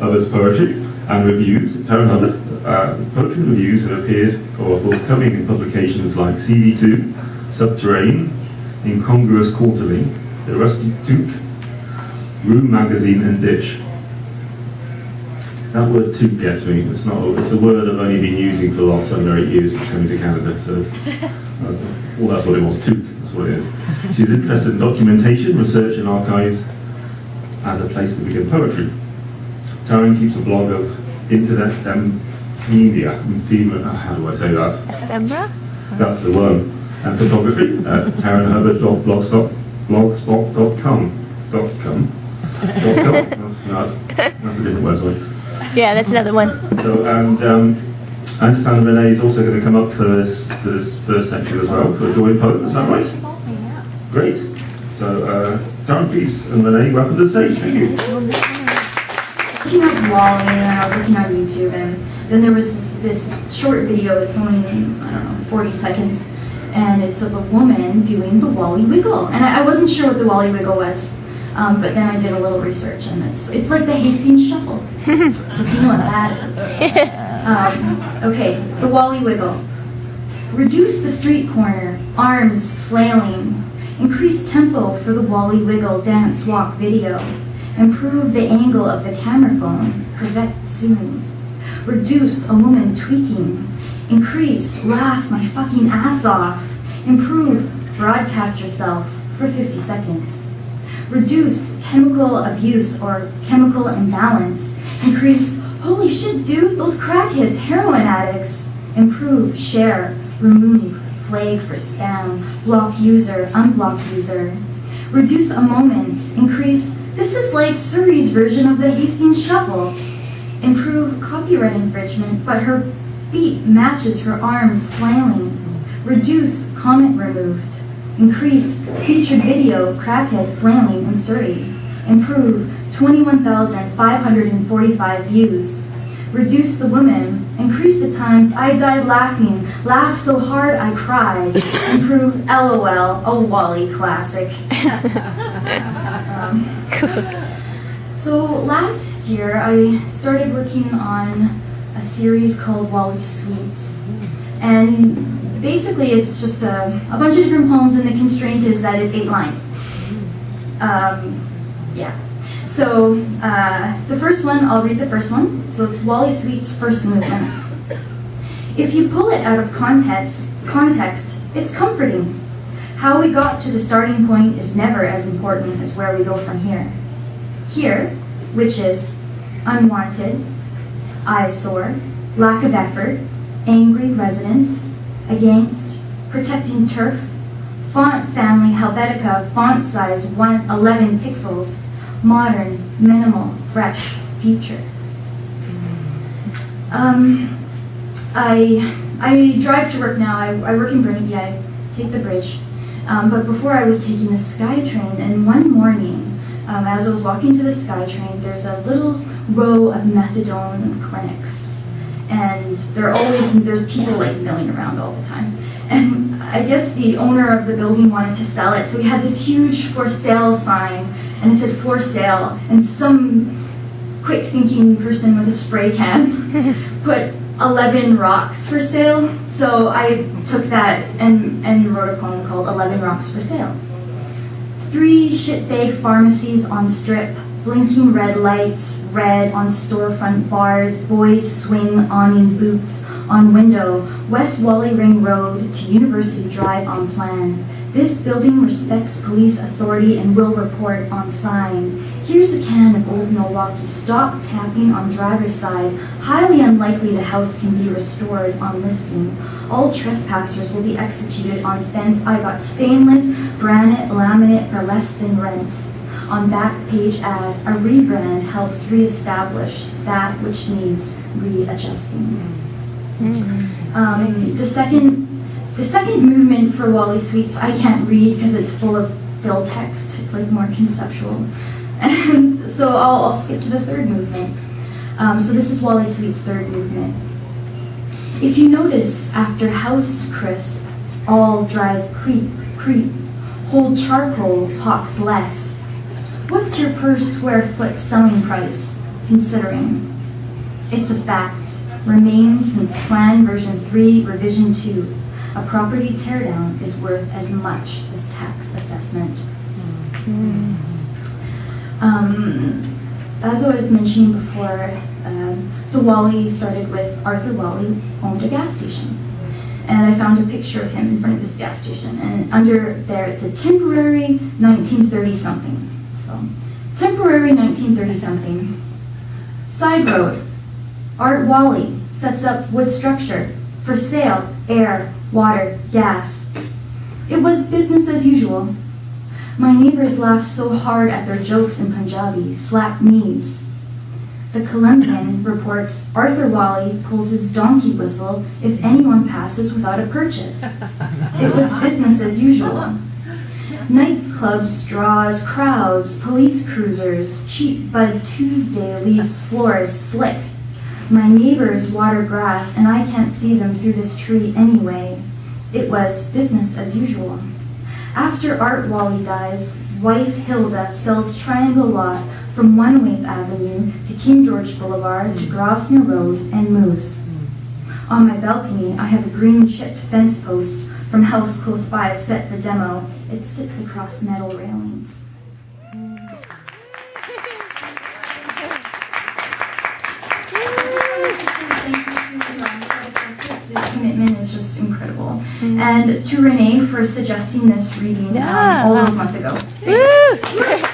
Hubbard's poetry and reviews. Taryn Hubbard, poetry and reviews have appeared or forthcoming in publications like CV2, Subterrane, Incongruous Quarterly, The Rusty Toque, Room Magazine, and Ditch. That word toque gets me. It's a word I've only been using for the last 7 or 8 years since coming to Canada. So, well, that's what it was. Toque. That's what it is. She's interested in documentation, research, and archives as a place to begin poetry. Taryn keeps a blog of internet media. How do I say that? Ephemera? That's the one. And photography at tarynhubbard.blogspot.com. That's a different website. Yeah, that's another one. So, and I understand Renee is also going to come up for this first section as well, for Joy Poet, is that right? Great. So, Taryn, please, and Renee, welcome to the stage. Thank you. Looking at Whalley, and I was looking on YouTube, and then there was this short video. It's only, I don't know, 40 seconds, and it's of a woman doing the Whalley Wiggle. And I wasn't sure what the Whalley Wiggle was, but then I did a little research, and it's like the Hastings Shuffle. So if you know what that is. Okay, the Whalley Wiggle. Reduce the street corner, arms flailing. Increase tempo for the Whalley Wiggle dance walk video. Improve the angle of the camera phone. Perfect soon. Reduce a woman tweaking. Increase laugh my fucking ass off. Improve broadcast yourself for 50 seconds. Reduce chemical abuse or chemical imbalance. Increase holy shit dude, those crackheads, heroin addicts. Improve, share, remove, flag for spam, block user, unblock user. Reduce a moment. Increase this is like Surrey's version of the Hastings Shuffle. Improve copyright infringement, but her beat matches her arms flailing. Reduce comment removed. Increase featured video crackhead flailing in Surrey. Improve 21,545 views. Reduce the women. Increase the times I died laughing. Laugh so hard I cried. Improve LOL, a Whalley classic. So last year I started working on a series called Whalley Suites. And basically it's just a bunch of different poems, and the constraint is that it's 8 lines. Yeah. So the first one, I'll read the first one. So it's Whalley Suites' first movement. If you pull it out of context, it's comforting. How we got to the starting point is never as important as where we go from here. Here, which is unwanted, eyesore, lack of effort, angry residents, against, protecting turf, font family Helvetica, font size 11 pixels, modern, minimal, fresh, future. I drive to work now. I work in Burnaby. I take the bridge. But before I was taking the SkyTrain, and one morning, as I was walking to the SkyTrain, there's a little row of methadone clinics, and there's people like milling around all the time. And I guess the owner of the building wanted to sell it, so he had this huge for sale sign, and it said for sale, and some quick thinking person with a spray can put 11 rocks for sale. So I took that and wrote a poem called 11 Rocks for Sale. 3 shitbag pharmacies on strip, blinking red lights, red on storefront bars, boys swing awning boots on window, West Whalley Ring Road to University Drive on plan. This building respects police authority and will report on sign. Here's a can of Old Milwaukee. Stop tapping on driver's side. Highly unlikely the house can be restored on listing. All trespassers will be executed on fence. I got stainless granite laminate for less than rent. On back page ad, a rebrand helps reestablish that which needs readjusting. The second movement for Whalley Suites I can't read because it's full of fill text. It's like more conceptual. And so I'll skip to the third movement. So this is Whalley Suites' third movement. If you notice, after house crisp, all drive creep, hold charcoal, pox less. What's your per square foot selling price? considering. It's a fact. Remains since Plan Version 3, Revision 2. A property teardown is worth as much as tax assessment. As I was mentioning before, so Whalley started with Arthur Whalley owned a gas station. And I found a picture of him in front of this gas station. And under there it said temporary 1930-something. So, temporary 1930-something. Side road. Art Whalley sets up wood structure. For sale, air, water, gas. It was business as usual. My neighbors laughed so hard at their jokes in Punjabi, slapped knees. The Colombian reports Arthur Whalley pulls his donkey whistle if anyone passes without a purchase. It was business as usual. Nightclubs draws crowds, police cruisers, cheap Bud Tuesday leaves floors slick. My neighbors water grass and I can't see them through this tree anyway. It was business as usual. After Art Whalley dies, wife Hilda sells Triangle Lot from One Wave Avenue to King George Boulevard to Grosvenor Road and moves. On my balcony, I have a green chipped fence post from house close by set for demo. It sits across metal railings. This commitment is just incredible. And to Renee for suggesting this reading all those months ago. Thanks.